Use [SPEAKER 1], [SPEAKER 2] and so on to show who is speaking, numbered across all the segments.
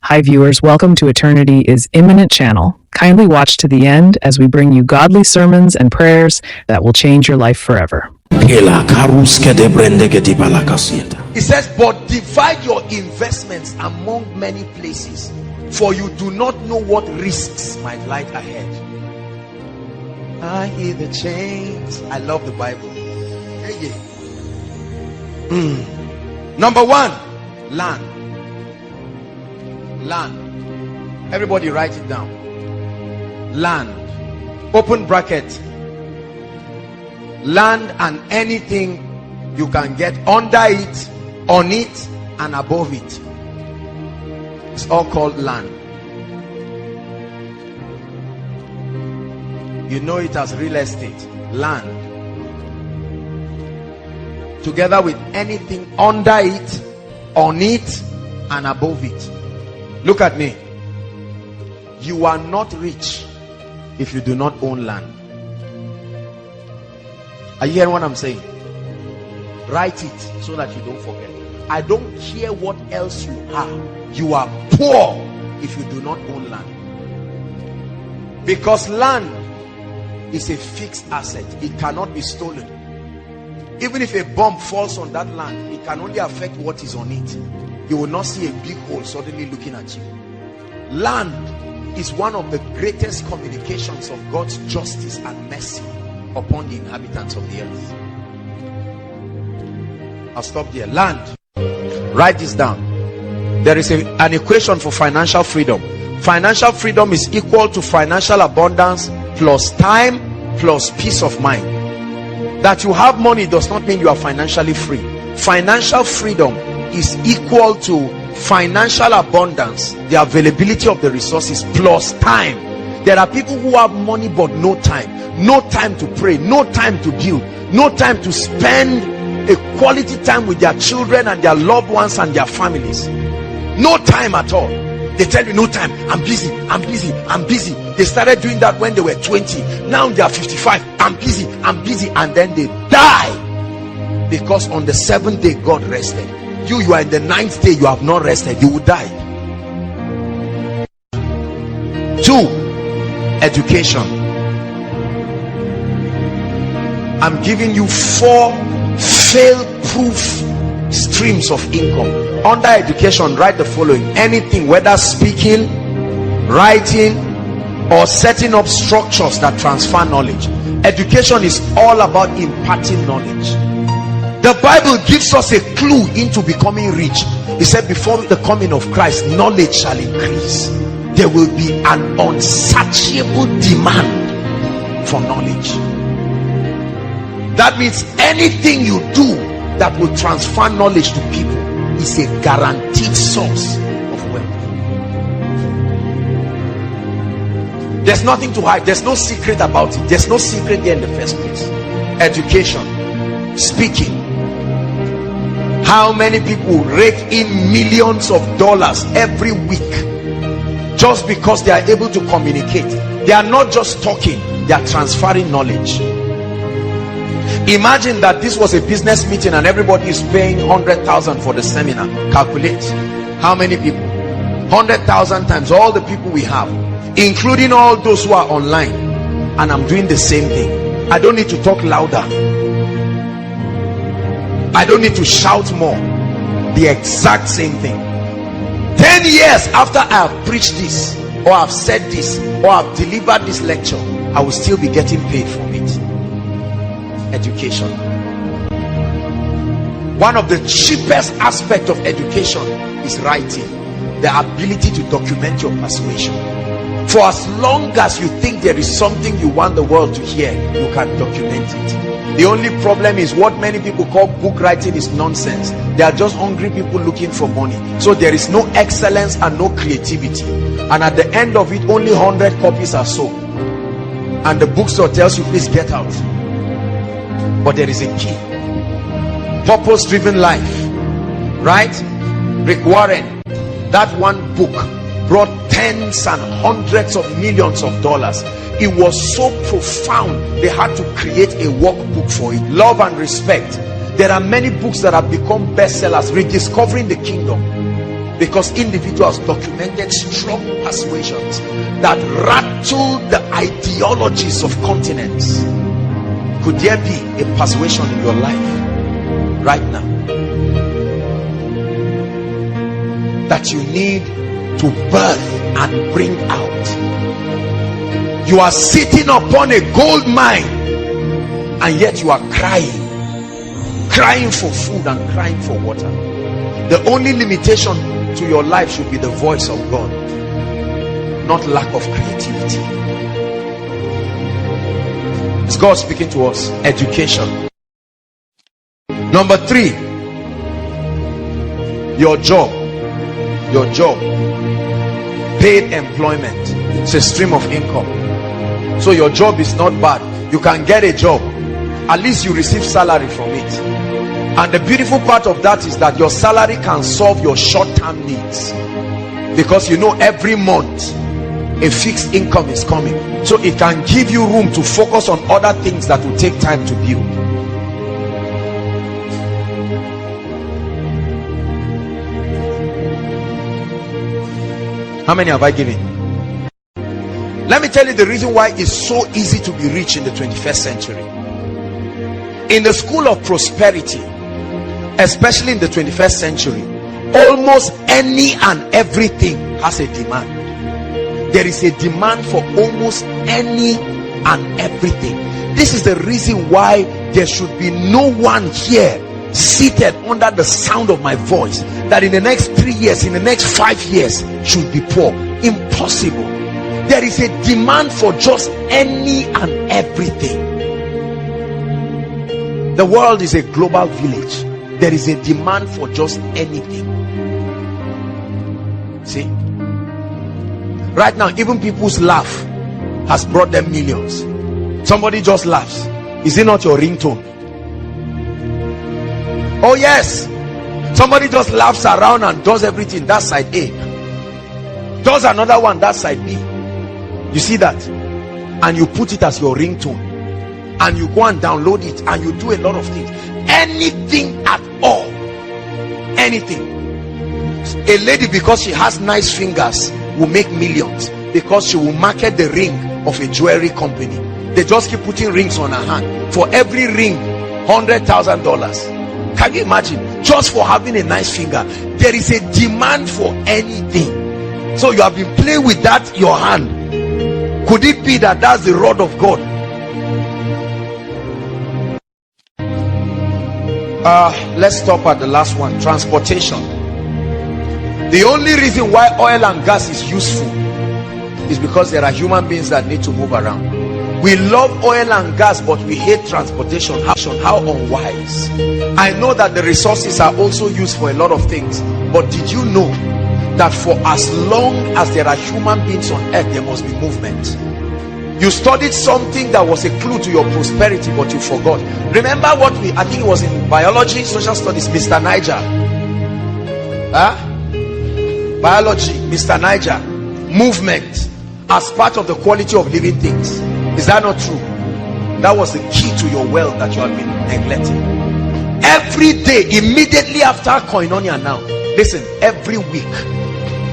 [SPEAKER 1] Hi viewers, welcome to Eternity is Imminent channel. Kindly watch to the end as we bring you godly sermons and prayers that will change your life forever.
[SPEAKER 2] It says, but divide your investments among many places, for you do not know what risks might lie ahead. I hear the chains. I love the Bible. Number one, land. Land. Everybody write it down. Land. Open bracket. Land and anything you can get under it, on it, and above it. It's all called land. You know it as real estate. Land. Together with anything under it, on it, and above it. Look at me. You are not rich if you do not own land. Are you hearing what I'm saying? Write it so that you don't forget. I don't care what else you are poor if you do not own land. Because land is a fixed asset. It cannot be stolen. Even if a bomb falls on that land, it can only affect what is on it. You will not see a big hole suddenly looking at you. Land is one of the greatest communications of God's justice and mercy upon the inhabitants of the earth. I'll stop there. Land. Write this down. There is an equation for financial freedom. Financial freedom is equal to financial abundance plus time plus peace of mind. That you have money does not mean you are financially free. Financial freedom is equal to financial abundance, the availability of the resources, plus time. There are people who have money but no time. No time to pray, no time to build, no time to spend a quality time with their children and their loved ones and their families. No time at all. They tell you no time. I'm busy, I'm busy, I'm busy. They started doing that when they were 20. Now they are 55. I'm busy, and then they die. Because on the 7th day God rested. You are in the 9th day, you have not rested, you will die. 2, education. I'm giving you 4 fail-proof streams of income. Under education, write the following: anything, whether speaking, writing, or setting up structures that transfer knowledge. Education is all about imparting knowledge. The Bible gives us a clue into becoming rich. It said, before the coming of Christ, knowledge shall increase. There will be an unsatiable demand for knowledge. That means anything you do that will transfer knowledge to people is a guaranteed source of wealth. There's nothing to hide. There's no secret about it. There's no secret there in the first place. Education, speaking. How many people rake in millions of dollars every week just because they are able to communicate? They are not just talking, they are transferring knowledge. Imagine that this was a business meeting and everybody is paying 100,000 for the seminar. Calculate how many people. 100,000 times all the people we have, including all those who are online. And I'm doing the same thing. I don't need to talk louder. I don't need to shout more. The exact same thing. 10 years after I have preached this, or I've said this, or I've delivered this lecture, I will still be getting paid from it. Education. One of the cheapest aspects of education is writing. The ability to document your persuasion. For as long as you think there is something you want the world to hear, you can document it. The only problem is what many people call book writing is nonsense. They are just hungry people looking for money. So there is no excellence and no creativity. And at the end of it, only 100 copies are sold. And the bookstore tells you, please get out. But there is a key. Purpose-driven life. Right? Rick Warren, that one book brought tens and hundreds of millions of dollars. It was so profound, they had to create a workbook for it. Love and Respect. There are many books that have become bestsellers. Rediscovering the Kingdom. because individuals documented strong persuasions that rattled the ideologies of continents. Could there be a persuasion in your life right now that you need to birth and bring out? You are sitting upon a gold mine and yet you are crying for food and crying for water. The only limitation to your life should be the voice of God, not lack of creativity. Is God speaking to us? Education. Number 3, your job. Paid employment. It's a stream of income. So your job is not bad. You can get a job, at least you receive salary from it. And the beautiful part of that is that your salary can solve your short-term needs, because you know every month a fixed income is coming, so it can give you room to focus on other things that will take time to build. How many have I given? Let me tell you the reason why it's so easy to be rich in the 21st century. In the school of prosperity, especially in the 21st century, almost any and everything has a demand. There is a demand for almost any and everything. This is the reason why there should be no one here seated under the sound of my voice that in the next 3 years, in the next 5 years should be poor. Impossible. There is a demand for just any and everything. The world is a global village. There is a demand for just anything. See, right now even people's laugh has brought them millions. Somebody just laughs. Is it not your ringtone? Oh yes, somebody just laughs around and does everything. That's side A. Does another one, that's side B. You see that? And you put it as your ringtone, and you go and download it, and you do a lot of things. Anything at all. Anything. A lady, because she has nice fingers, will make millions because she will market the ring of a jewelry company. They just keep putting rings on her hand. For every ring, $100,000. Can you imagine? Just for having a nice finger. There is a demand for anything. So you have been playing with that, your hand. Could it be that that's the rod of God? Let's stop at the last one. Transportation. The only reason why oil and gas is useful is because there are human beings that need to move around. We love oil and gas, but we hate transportation. How unwise. I know that the resources are also used for a lot of things, but did you know that for as long as there are human beings on earth, there must be movement? You studied something that was a clue to your prosperity, but you forgot. Remember what I think it was in biology, social studies, Mr. Niger. Biology, Mr. Niger. Movement as part of the quality of living things. Is that not true? That was the key to your wealth that you have been neglecting. Every day, immediately after Koinonia now, listen, every week,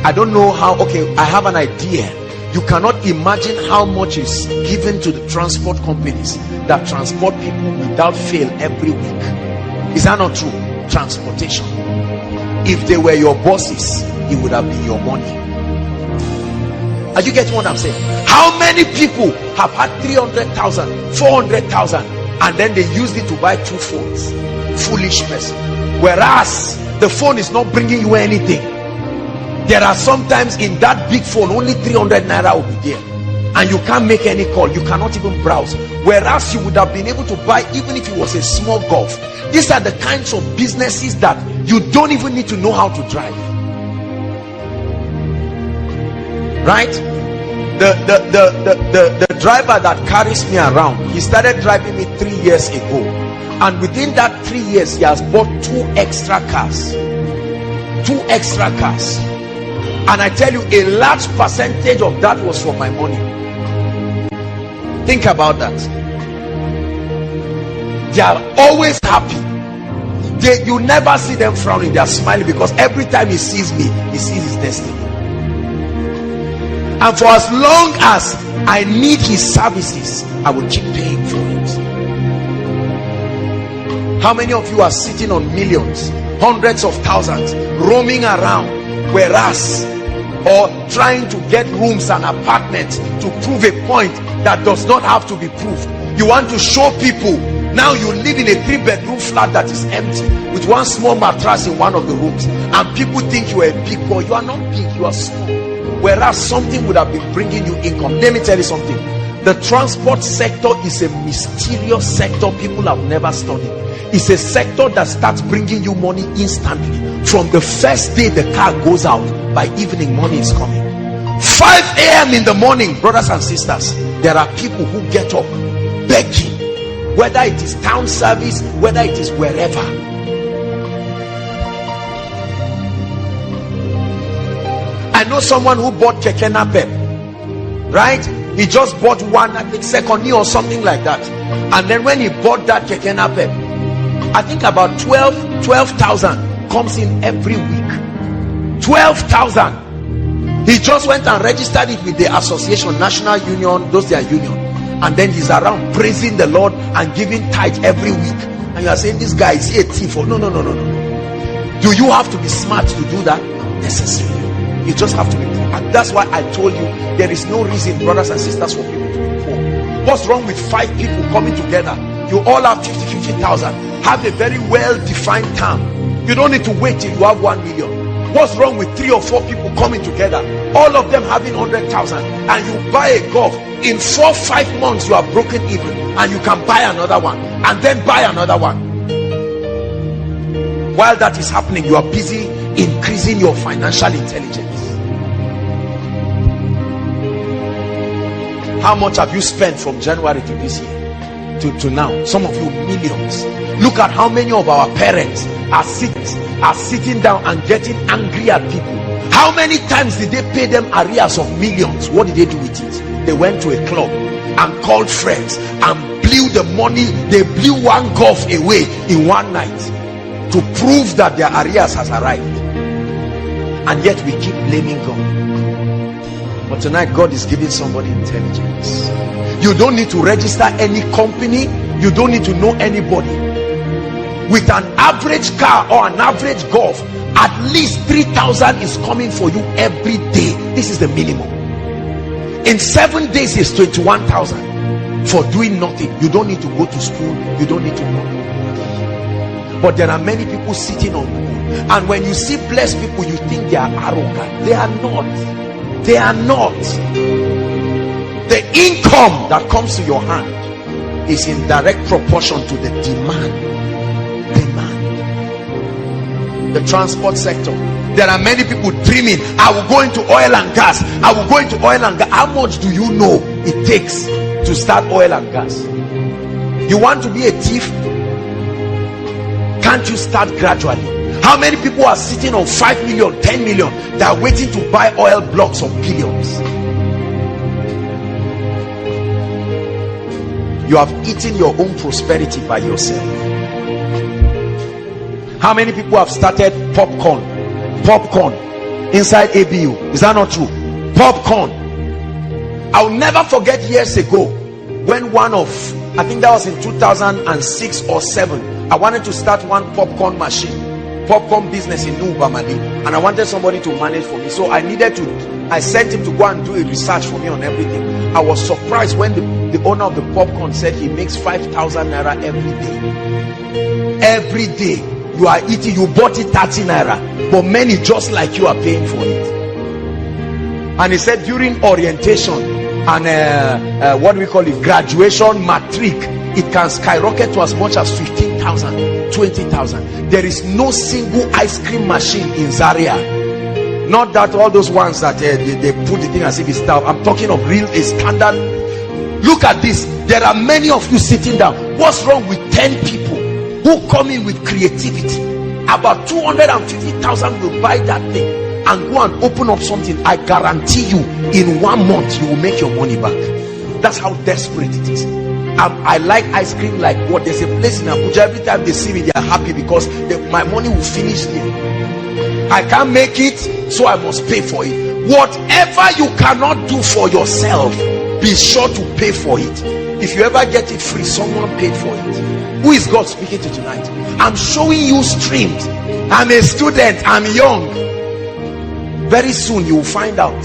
[SPEAKER 2] I don't know how, okay, I have an idea. You cannot imagine how much is given to the transport companies that transport people without fail every week. Is that not true? Transportation. If they were your bosses, it would have been your money. Are you getting what I'm saying? How many people have had 300,000, 400,000, and then they used it to buy 2 phones? Foolish person. Whereas the phone is not bringing you anything. There are sometimes in that big phone only 300 naira will be there, and you can't make any call, you cannot even browse. Whereas you would have been able to buy, even if it was a small golf. These are the kinds of businesses that you don't even need to know how to drive. Right? The driver that carries me around, he started driving me 3 years ago, and within that 3 years he has bought 2 extra cars. 2 extra cars. And I tell you, a large percentage of that was for my money. Think about that. They are always happy. You never see them frowning. They are smiling, because every time he sees me, he sees his destiny. And for as long as I need his services, I will keep paying for it. How many of you are sitting on millions, hundreds of thousands, roaming around, whereas, or trying to get rooms and apartments to prove a point that does not have to be proved? You want to show people. Now you live in a 3-bedroom flat that is empty with one small mattress in one of the rooms, and people think you are a big boy. You are not big, you are small, whereas something would have been bringing you income. Let me tell you something. The transport sector is a mysterious sector people have never studied. It's a sector that starts bringing you money instantly. From the first day the car goes out, by evening money is coming. 5 a.m. in the morning, brothers and sisters, there are people who get up begging, whether it is town service, whether it is wherever. I know someone who bought keke napep, right? He just bought one, I think second or something like that, and then when he bought that keke napep, I think about 12,000 comes in every week. 12,000. He just went and registered it with the association, national union, those their union, and then he's around praising the Lord and giving tithe every week. And you are saying, this guy, is he a thief? Or no. Do you have to be smart to do that? Necessarily. You just have to be poor. And that's why I told you, there is no reason, brothers and sisters, for people to be poor. What's wrong with 5 people coming together? You all have 50,000. Have a very well-defined term. You don't need to wait till you have 1 million. What's wrong with 3 or 4 people coming together, all of them having 100,000, and you buy a golf? In 4-5 months you are broken even, and you can buy another one, and then buy another one. While that is happening, you are busy increasing your financial intelligence. How much have you spent from January to this year to now? Some of you, millions. Look at how many of our parents are sitting down and getting angry at people. How many times did they pay them arrears of millions? What did they do with it? They went to a club and called friends and blew the money. They blew one golf away in one night to prove that their arrears has arrived. And yet we keep blaming God. But tonight God is giving somebody intelligence. You don't need to register any company. You don't need to know anybody. With an average car or an average golf, at least 3,000 is coming for you every day. This is the minimum. In 7 days is 21,000 for doing nothing. You don't need to go to school. You don't need to know. But there are many people sitting on the moon, and when you see blessed people, you think they are arrogant. They are not. They are not. The income that comes to your hand is in direct proportion to the demand. The transport sector, there are many people dreaming, I will go into oil and gas. I will go into oil and gas. How much do you know it takes to start oil and gas? You want to be a thief? Can't you start gradually? How many people are sitting on 5 million, 10 million? They are waiting to buy oil blocks of billions. You have eaten your own prosperity by yourself. How many people have started popcorn inside ABU? Is that not true? Popcorn. I'll never forget years ago when I think that was in 2006 or 7, I wanted to start one popcorn business in New Bamali, and I wanted somebody to manage for me. So I sent him to go and do a research for me on everything. I was surprised when the owner of the popcorn said he makes 5,000 naira every day. Every day. You are eating, you bought it 30 naira, but many just like you are paying for it. And he said during orientation and what do we call it, graduation, matric, it can skyrocket to as much as 15,000, 20,000. There is no single ice cream machine in Zaria. Not that all those ones that they put the thing as if it's stuff. I'm talking of real standard. Look at this. There are many of you sitting down. What's wrong with 10 people who come in with creativity? About 250,000 will buy that thing and go and open up something. I guarantee you in 1 month you will make your money back. That's how desperate it is. I like ice cream like what? There's a place in Abuja, every time they see me they are happy because my money will finish there. I can't make it, so I must pay for it. Whatever you cannot do for yourself, be sure to pay for it. If you ever get it free, someone paid for it. Who is God speaking to tonight? I'm showing you streams. I'm a student, I'm young. Very soon you will find out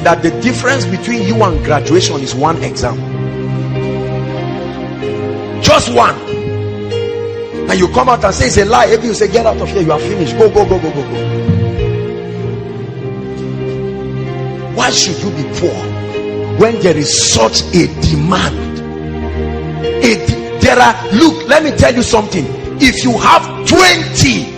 [SPEAKER 2] that the difference between you and graduation is one exam. Just one. And you come out and say it's a lie. If you say get out of here, you are finished. Go. Why should you be poor when there is such a demand? Look, let me tell you something. If you have 20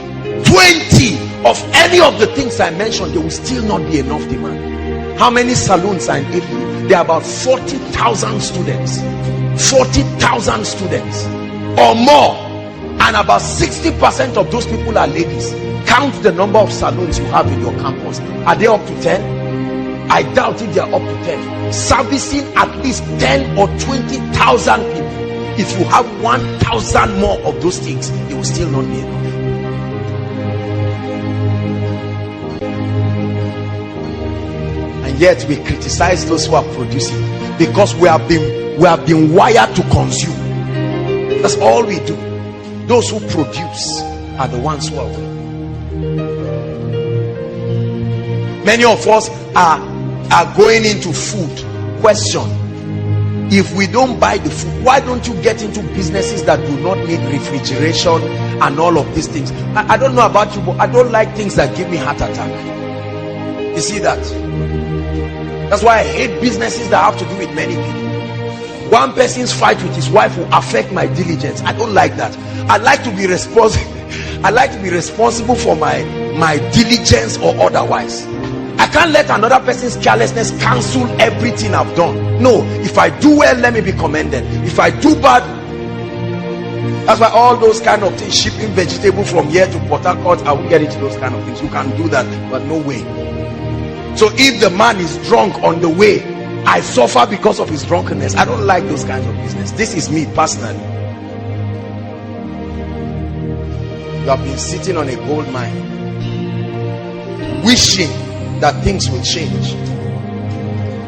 [SPEAKER 2] of any of the things I mentioned, there will still not be enough demand. How many salons are in Italy? There are about 40,000 students. 40,000 students or more, and about 60% of those people are ladies. Count the number of salons you have in your campus. Are they up to 10? I doubt if they are up to 10. Servicing at least 10 or 20,000 people. If you have 1,000 more of those things, it will still not be enough. And yet we criticize those who are producing because we have been wired to consume. That's all we do. Those who produce are the ones who are winning. Many of us are going into food. Question: if we don't buy the food, why don't you get into businesses that do not need refrigeration and all of these things? I don't know about you, but I don't like things that give me heart attack. You see that? That's why I hate businesses that have to do with many people. One person's fight with his wife will affect my diligence. I don't like that. I like to be responsible. I like to be responsible for my diligence or otherwise. I can't let another person's carelessness cancel everything I've done. No, if I do well, let me be commended. If I do bad, that's why all those kind of things, shipping vegetable from here to Port Harcourt, I will get into those kind of things. You can do that, but no way. So if the man is drunk on the way, I suffer because of his drunkenness. I don't like those kinds of business. This is me personally. You have been sitting on a gold mine, wishing that things will change,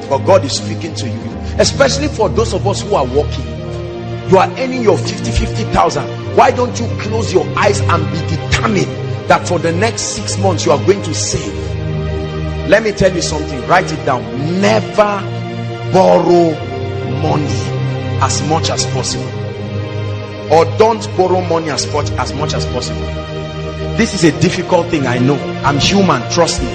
[SPEAKER 2] but God is speaking to you. Especially for those of us who are working, you are earning your 50,000. Why don't you close your eyes and be determined that for the next 6 months you are going to save? Let me tell you something, write it down. Never borrow money as much as possible, or don't borrow money as much as possible. This is a difficult thing, I know. I'm human, trust me.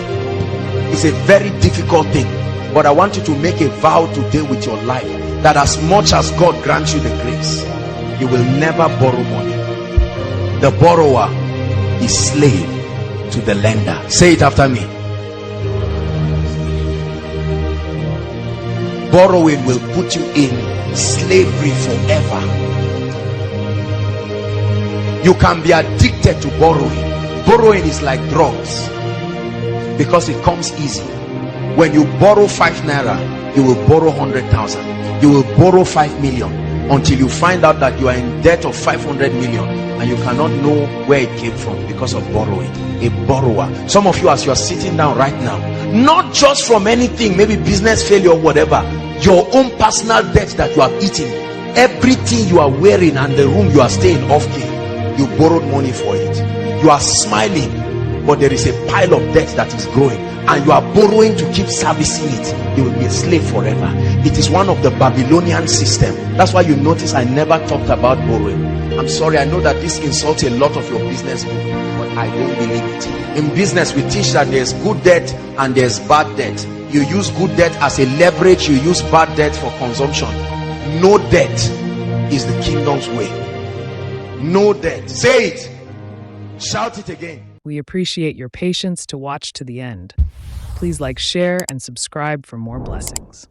[SPEAKER 2] It's a very difficult thing, but I want you to make a vow today with your life that as much as God grants you the grace, you will never borrow money. The borrower is slave to the lender. Say it after me. Borrowing will put you in slavery forever. You can be addicted to borrowing. Borrowing is like drugs because it comes easy. When you borrow 5 naira, you will borrow 100,000. You will borrow 5 million until you find out that you are in debt of 500 million and you cannot know where it came from because of borrowing. A borrower. Some of you, as you are sitting down right now, not just from anything, maybe business failure or whatever, your own personal debt that you have eaten, everything you are wearing and the room you are staying off key, you borrowed money for it. You are smiling, but there is a pile of debt that is growing and you are borrowing to keep servicing it. You will be a slave forever. It is one of the Babylonian system. That's why you notice I never talked about borrowing. I'm sorry, I know that this insults a lot of your business people, but I don't believe it. In business, we teach that there's good debt and there's bad debt. You use good debt as a leverage, you use bad debt for consumption. No debt is the kingdom's way. No debt. Say it. Shout it again.
[SPEAKER 1] We appreciate your patience to watch to the end. Please like, share, and subscribe for more blessings.